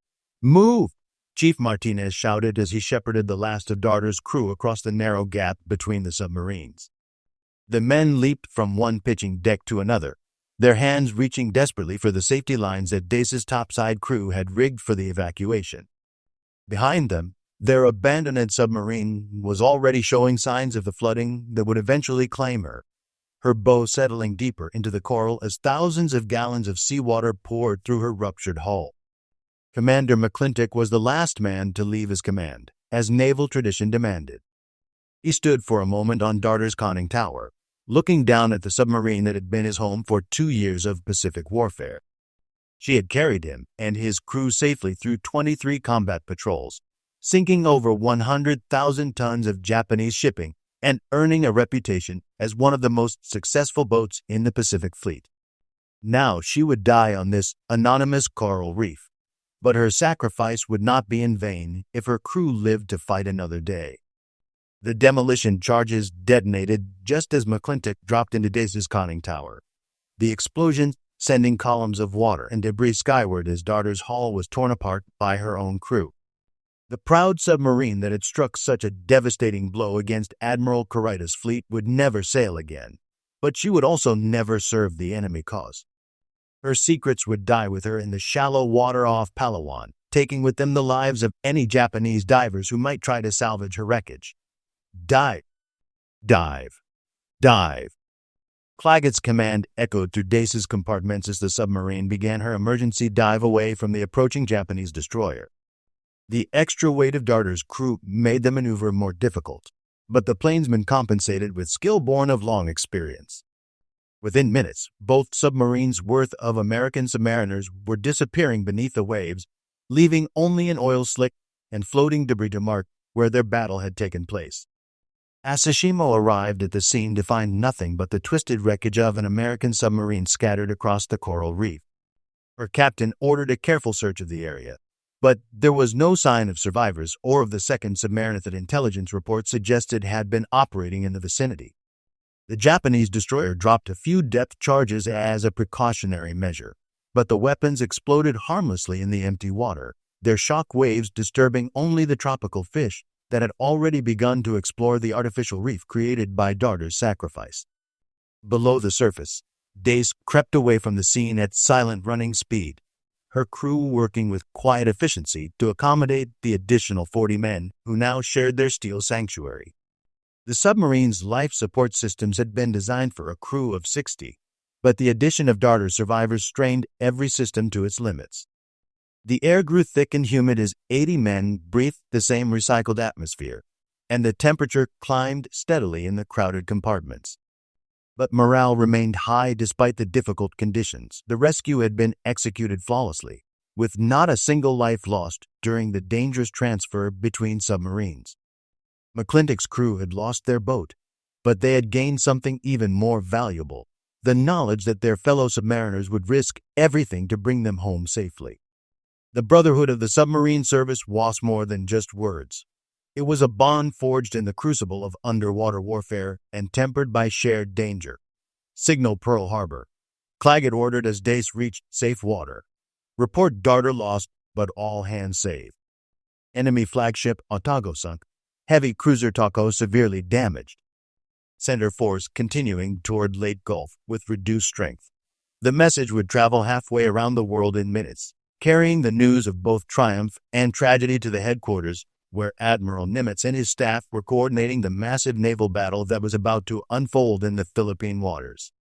Move!" Chief Martinez shouted as he shepherded the last of Darter's crew across the narrow gap between the submarines. The men leaped from one pitching deck to another, their hands reaching desperately for the safety lines that Dace's topside crew had rigged for the evacuation. Behind them, their abandoned submarine was already showing signs of the flooding that would eventually claim her bow settling deeper into the coral as thousands of gallons of seawater poured through her ruptured hull. Commander McClintock was the last man to leave his command, as naval tradition demanded. He stood for a moment on Darter's conning tower, looking down at the submarine that had been his home for 2 years of Pacific warfare. She had carried him and his crew safely through 23 combat patrols, sinking over 100,000 tons of Japanese shipping and earning a reputation as one of the most successful boats in the Pacific Fleet. Now she would die on this anonymous coral reef, but her sacrifice would not be in vain if her crew lived to fight another day. The demolition charges detonated just as McClintock dropped into Dace's conning tower, the explosion sending columns of water and debris skyward as Darter's hull was torn apart by her own crew. The proud submarine that had struck such a devastating blow against Admiral Kurita's fleet would never sail again, but she would also never serve the enemy cause. Her secrets would die with her in the shallow water off Palawan, taking with them the lives of any Japanese divers who might try to salvage her wreckage. Dive! Dive! Dive! Claggett's command echoed through Dace's compartments as the submarine began her emergency dive away from the approaching Japanese destroyer. The extra weight of Darter's crew made the maneuver more difficult, but the plainsmen compensated with skill born of long experience. Within minutes, both submarines' worth of American submariners were disappearing beneath the waves, leaving only an oil slick and floating debris to mark where their battle had taken place. Asashimo arrived at the scene to find nothing but the twisted wreckage of an American submarine scattered across the coral reef. Her captain ordered a careful search of the area, but there was no sign of survivors or of the second submarine that intelligence reports suggested had been operating in the vicinity. The Japanese destroyer dropped a few depth charges as a precautionary measure, but the weapons exploded harmlessly in the empty water, their shock waves disturbing only the tropical fish that had already begun to explore the artificial reef created by Darter's sacrifice. Below the surface, Dace crept away from the scene at silent running speed, her crew working with quiet efficiency to accommodate the additional 40 men who now shared their steel sanctuary. The submarine's life support systems had been designed for a crew of 60, but the addition of Darter's survivors strained every system to its limits. The air grew thick and humid as 80 men breathed the same recycled atmosphere, and the temperature climbed steadily in the crowded compartments. But morale remained high despite the difficult conditions. The rescue had been executed flawlessly, with not a single life lost during the dangerous transfer between submarines. McClintock's crew had lost their boat, but they had gained something even more valuable, the knowledge that their fellow submariners would risk everything to bring them home safely. The brotherhood of the submarine service was more than just words. It was a bond forged in the crucible of underwater warfare and tempered by shared danger. Signal Pearl Harbor. Claggett ordered as Dace reached safe water. Report Darter lost, but all hands saved. Enemy flagship Atago sunk. Heavy cruiser Takao severely damaged. Center force continuing toward Leyte Gulf with reduced strength. The message would travel halfway around the world in minutes, carrying the news of both triumph and tragedy to the headquarters where Admiral Nimitz and his staff were coordinating the massive naval battle that was about to unfold in the Philippine waters.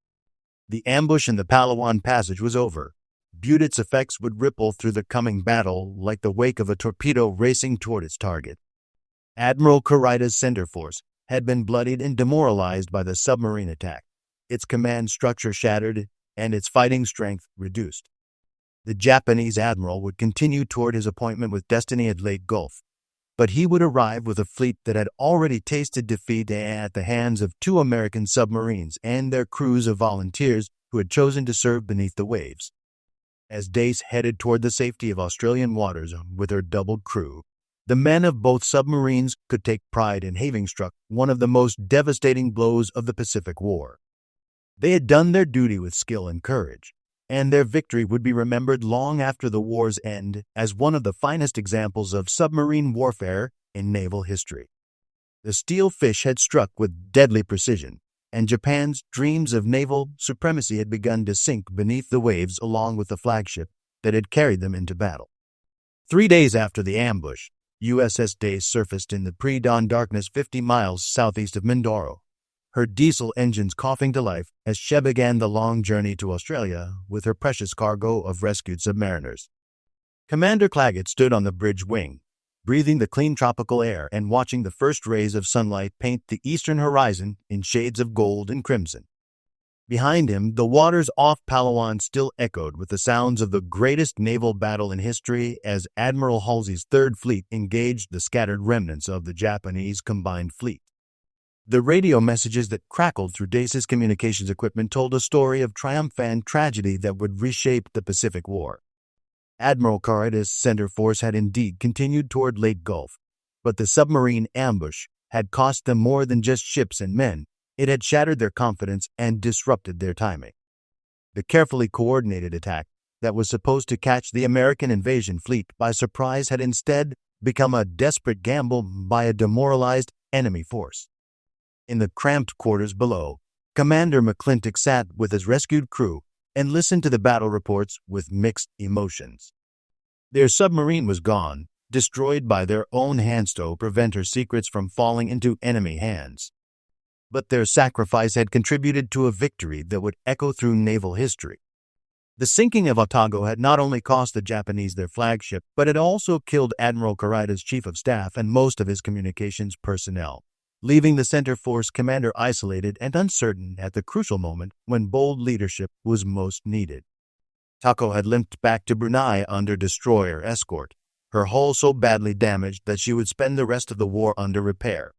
The ambush in the Palawan Passage was over, but its effects would ripple through the coming battle like the wake of a torpedo racing toward its target. Admiral Kurita's center force had been bloodied and demoralized by the submarine attack, its command structure shattered and its fighting strength reduced. The Japanese admiral would continue toward his appointment with destiny at Leyte Gulf, but he would arrive with a fleet that had already tasted defeat at the hands of 2 American submarines and their crews of volunteers who had chosen to serve beneath the waves. As Dace headed toward the safety of Australian waters with her doubled crew, the men of both submarines could take pride in having struck one of the most devastating blows of the Pacific War. They had done their duty with skill and courage, and their victory would be remembered long after the war's end as one of the finest examples of submarine warfare in naval history. The steel fish had struck with deadly precision, and Japan's dreams of naval supremacy had begun to sink beneath the waves along with the flagship that had carried them into battle. 3 days after the ambush, USS Dace surfaced in the pre-dawn darkness 50 miles southeast of Mindoro, her diesel engines coughing to life as she began the long journey to Australia with her precious cargo of rescued submariners. Commander Claggett stood on the bridge wing, breathing the clean tropical air and watching the first rays of sunlight paint the eastern horizon in shades of gold and crimson. Behind him, the waters off Palawan still echoed with the sounds of the greatest naval battle in history as Admiral Halsey's Third Fleet engaged the scattered remnants of the Japanese combined fleet. The radio messages that crackled through Dace's communications equipment told a story of triumph and tragedy that would reshape the Pacific War. Admiral Kurita's center force had indeed continued toward Leyte Gulf, but the submarine ambush had cost them more than just ships and men. It had shattered their confidence and disrupted their timing. The carefully coordinated attack that was supposed to catch the American invasion fleet by surprise had instead become a desperate gamble by a demoralized enemy force. In the cramped quarters below, Commander McClintock sat with his rescued crew and listened to the battle reports with mixed emotions. Their submarine was gone, destroyed by their own hands to prevent her secrets from falling into enemy hands. But their sacrifice had contributed to a victory that would echo through naval history. The sinking of Atago had not only cost the Japanese their flagship, but it also killed Admiral Kurita's chief of staff and most of his communications personnel, leaving the center force commander isolated and uncertain at the crucial moment when bold leadership was most needed. Takao had limped back to Brunei under destroyer escort, her hull so badly damaged that she would spend the rest of the war under repair.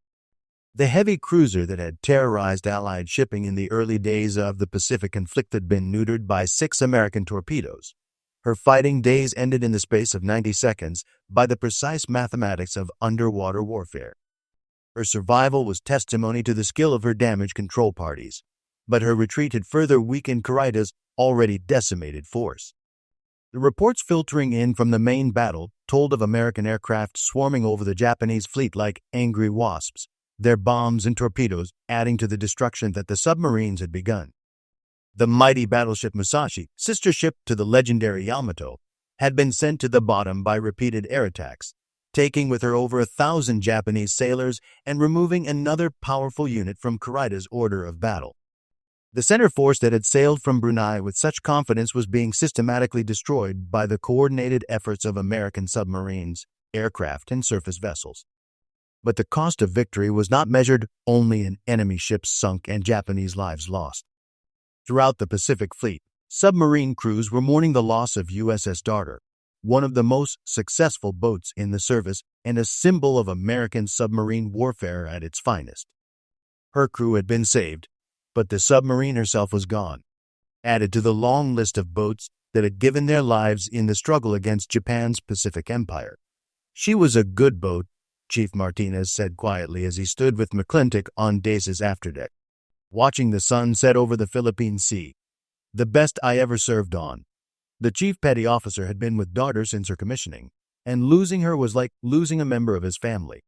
The heavy cruiser that had terrorized Allied shipping in the early days of the Pacific conflict had been neutered by 6 American torpedoes. Her fighting days ended in the space of 90 seconds by the precise mathematics of underwater warfare. Her survival was testimony to the skill of her damage control parties, but her retreat had further weakened Kurita's already decimated force. The reports filtering in from the main battle told of American aircraft swarming over the Japanese fleet like angry wasps, their bombs and torpedoes adding to the destruction that the submarines had begun. The mighty battleship Musashi, sister ship to the legendary Yamato, had been sent to the bottom by repeated air attacks, taking with her over 1,000 Japanese sailors and removing another powerful unit from Kurita's order of battle. The center force that had sailed from Brunei with such confidence was being systematically destroyed by the coordinated efforts of American submarines, aircraft, and surface vessels. But the cost of victory was not measured only in enemy ships sunk and Japanese lives lost. Throughout the Pacific Fleet, submarine crews were mourning the loss of USS Darter, one of the most successful boats in the service and a symbol of American submarine warfare at its finest. Her crew had been saved, but the submarine herself was gone, added to the long list of boats that had given their lives in the struggle against Japan's Pacific Empire. She was a good boat, Chief Martinez said quietly as he stood with McClintock on Dace's afterdeck, watching the sun set over the Philippine Sea. The best I ever served on. The chief petty officer had been with Darter since her commissioning, and losing her was like losing a member of his family.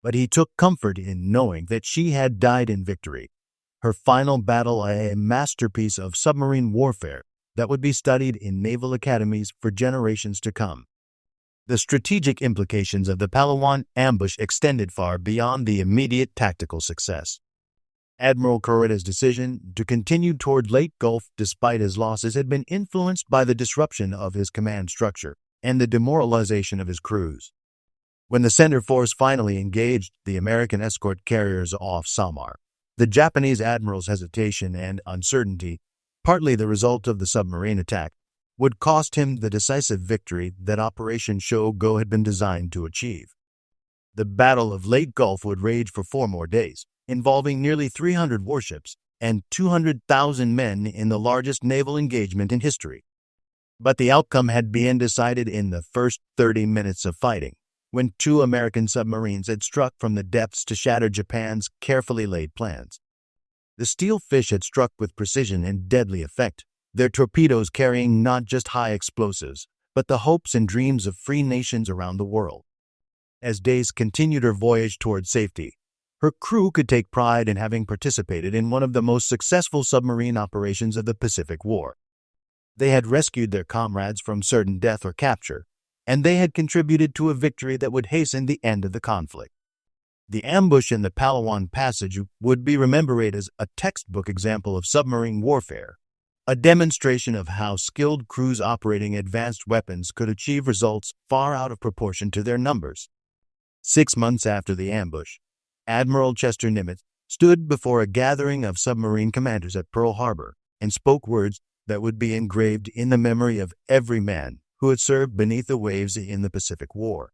But he took comfort in knowing that she had died in victory, her final battle a masterpiece of submarine warfare that would be studied in naval academies for generations to come. The strategic implications of the Palawan ambush extended far beyond the immediate tactical success. Admiral Kurita's decision to continue toward Leyte Gulf despite his losses had been influenced by the disruption of his command structure and the demoralization of his crews. When the center force finally engaged the American escort carriers off Samar, the Japanese admiral's hesitation and uncertainty, partly the result of the submarine attack, would cost him the decisive victory that Operation Shogo had been designed to achieve. The Battle of Leyte Gulf would rage for 4 more days, involving nearly 300 warships and 200,000 men in the largest naval engagement in history. But the outcome had been decided in the first 30 minutes of fighting, when 2 American submarines had struck from the depths to shatter Japan's carefully laid plans. The steel fish had struck with precision and deadly effect, their torpedoes carrying not just high explosives, but the hopes and dreams of free nations around the world. As Dace continued her voyage toward safety, her crew could take pride in having participated in one of the most successful submarine operations of the Pacific War. They had rescued their comrades from certain death or capture, and they had contributed to a victory that would hasten the end of the conflict. The ambush in the Palawan Passage would be remembered as a textbook example of submarine warfare, a demonstration of how skilled crews operating advanced weapons could achieve results far out of proportion to their numbers. 6 months after the ambush, Admiral Chester Nimitz stood before a gathering of submarine commanders at Pearl Harbor and spoke words that would be engraved in the memory of every man who had served beneath the waves in the Pacific War.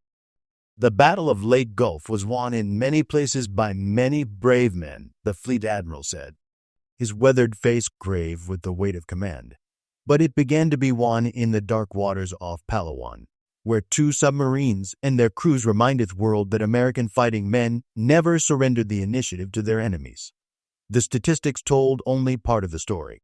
The Battle of Leyte Gulf was won in many places by many brave men, the fleet admiral said, his weathered face grave with the weight of command. But it began to be won in the dark waters off Palawan, where 2 submarines and their crews reminded the world that American fighting men never surrendered the initiative to their enemies. The statistics told only part of the story.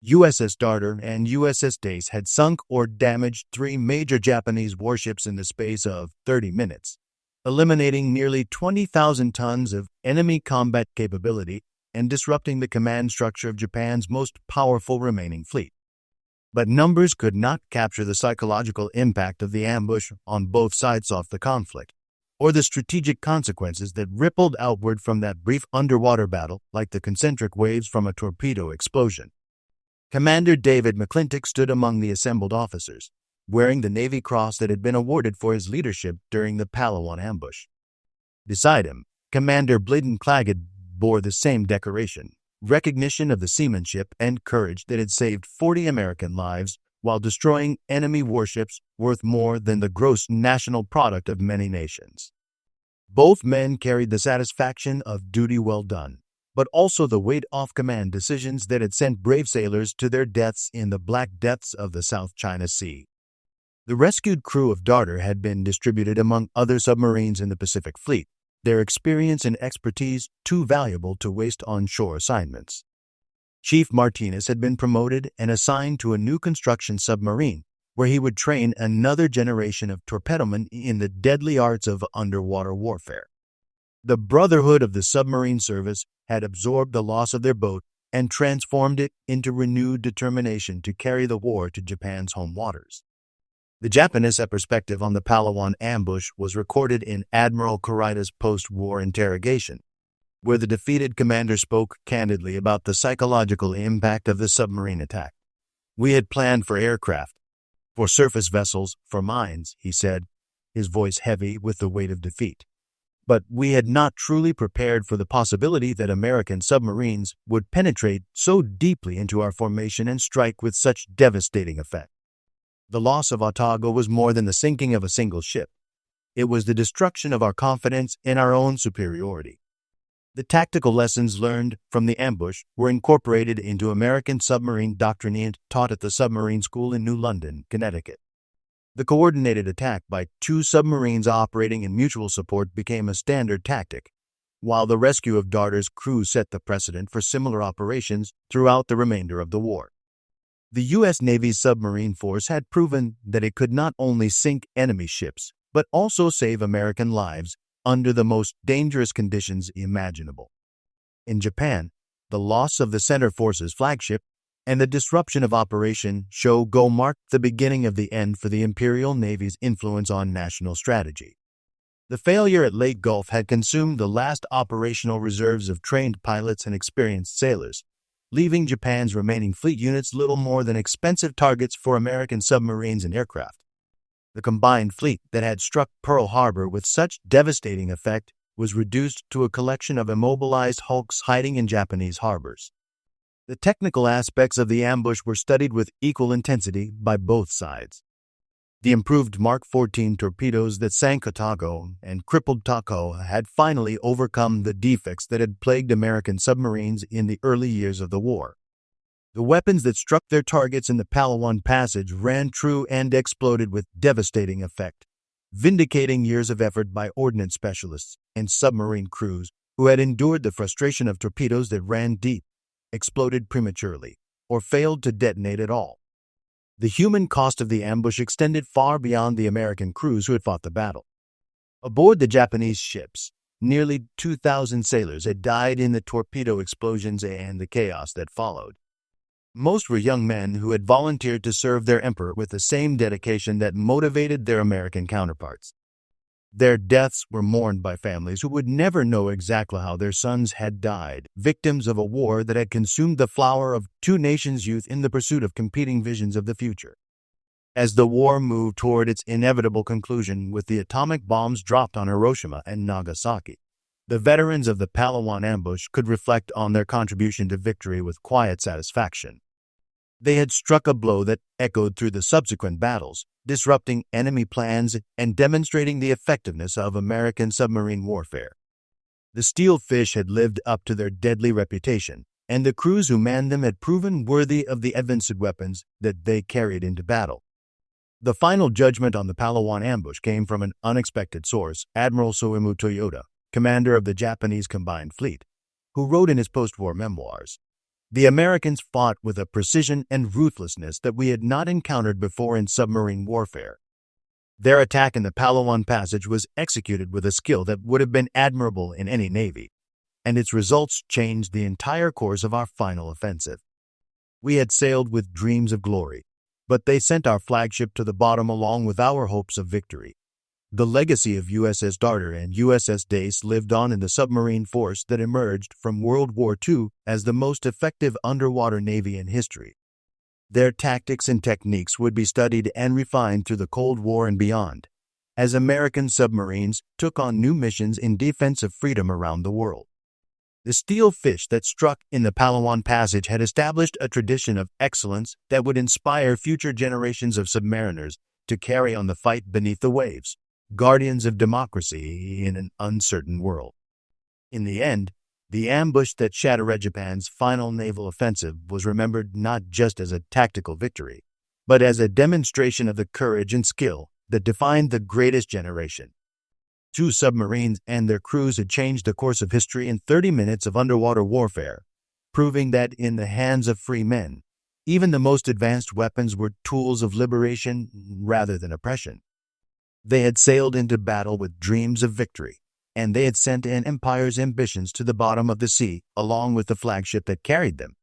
USS Darter and USS Dace had sunk or damaged 3 major Japanese warships in the space of 30 minutes, eliminating nearly 20,000 tons of enemy combat capability and disrupting the command structure of Japan's most powerful remaining fleet. But numbers could not capture the psychological impact of the ambush on both sides of the conflict, or the strategic consequences that rippled outward from that brief underwater battle like the concentric waves from a torpedo explosion. Commander David McClintock stood among the assembled officers, wearing the Navy Cross that had been awarded for his leadership during the Palawan ambush. Beside him, Commander Bladen Claggett bore the same decoration, recognition of the seamanship and courage that had saved 40 American lives while destroying enemy warships worth more than the gross national product of many nations. Both men carried the satisfaction of duty well done, but also the weight off command decisions that had sent brave sailors to their deaths in the black depths of the South China Sea. The rescued crew of Darter had been distributed among other submarines in the Pacific Fleet, their experience and expertise too valuable to waste on shore assignments. Chief Martinez had been promoted and assigned to a new construction submarine, where he would train another generation of torpedomen in the deadly arts of underwater warfare. The brotherhood of the submarine service had absorbed the loss of their boat and transformed it into renewed determination to carry the war to Japan's home waters. The Japanese perspective on the Palawan ambush was recorded in Admiral Kurita's post-war interrogation, where the defeated commander spoke candidly about the psychological impact of the submarine attack. "We had planned for aircraft, for surface vessels, for mines," he said, his voice heavy with the weight of defeat. "But we had not truly prepared for the possibility that American submarines would penetrate so deeply into our formation and strike with such devastating effect. The loss of Atago was more than the sinking of a single ship. It was the destruction of our confidence in our own superiority." The tactical lessons learned from the ambush were incorporated into American submarine doctrine taught at the submarine school in New London, Connecticut. The coordinated attack by 2 submarines operating in mutual support became a standard tactic, while the rescue of Darter's crew set the precedent for similar operations throughout the remainder of the war. The U.S. Navy's submarine force had proven that it could not only sink enemy ships, but also save American lives under the most dangerous conditions imaginable. In Japan, the loss of the center force's flagship, and the disruption of Operation Show Go marked the beginning of the end for the Imperial Navy's influence on national strategy. The failure at Leyte Gulf had consumed the last operational reserves of trained pilots and experienced sailors, leaving Japan's remaining fleet units little more than expensive targets for American submarines and aircraft. The combined fleet that had struck Pearl Harbor with such devastating effect was reduced to a collection of immobilized hulks hiding in Japanese harbors. The technical aspects of the ambush were studied with equal intensity by both sides. The improved Mark 14 torpedoes that sank Atago and crippled Takao had finally overcome the defects that had plagued American submarines in the early years of the war. The weapons that struck their targets in the Palawan Passage ran true and exploded with devastating effect, vindicating years of effort by ordnance specialists and submarine crews who had endured the frustration of torpedoes that ran deep, exploded prematurely, or failed to detonate at all. The human cost of the ambush extended far beyond the American crews who had fought the battle. Aboard the Japanese ships, nearly 2,000 sailors had died in the torpedo explosions and the chaos that followed. Most were young men who had volunteered to serve their emperor with the same dedication that motivated their American counterparts. Their deaths were mourned by families who would never know exactly how their sons had died, victims of a war that had consumed the flower of two nations' youth in the pursuit of competing visions of the future. As the war moved toward its inevitable conclusion with the atomic bombs dropped on Hiroshima and Nagasaki, the veterans of the Palawan ambush could reflect on their contribution to victory with quiet satisfaction. They had struck a blow that echoed through the subsequent battles, disrupting enemy plans and demonstrating the effectiveness of American submarine warfare. The Steelfish had lived up to their deadly reputation, and the crews who manned them had proven worthy of the advanced weapons that they carried into battle. The final judgment on the Palawan ambush came from an unexpected source, Admiral Soemu Toyota, commander of the Japanese Combined Fleet, who wrote in his post-war memoirs, "The Americans fought with a precision and ruthlessness that we had not encountered before in submarine warfare. Their attack in the Palawan Passage was executed with a skill that would have been admirable in any navy, and its results changed the entire course of our final offensive. We had sailed with dreams of glory, but they sent our flagship to the bottom along with our hopes of victory. The legacy of USS Darter and USS Dace lived on in the submarine force that emerged from World War II as the most effective underwater navy in history. Their tactics and techniques would be studied and refined through the Cold War and beyond, as American submarines took on new missions in defense of freedom around the world. The Steelfish that struck in the Palawan Passage had established a tradition of excellence that would inspire future generations of submariners to carry on the fight beneath the waves, guardians of democracy in an uncertain world. In the end, the ambush that shattered Japan's final naval offensive was remembered not just as a tactical victory, but as a demonstration of the courage and skill that defined the greatest generation. Two submarines and their crews had changed the course of history in 30 minutes of underwater warfare, proving that in the hands of free men, even the most advanced weapons were tools of liberation rather than oppression. They had sailed into battle with dreams of victory, and they had sent an empire's ambitions to the bottom of the sea along with the flagship that carried them.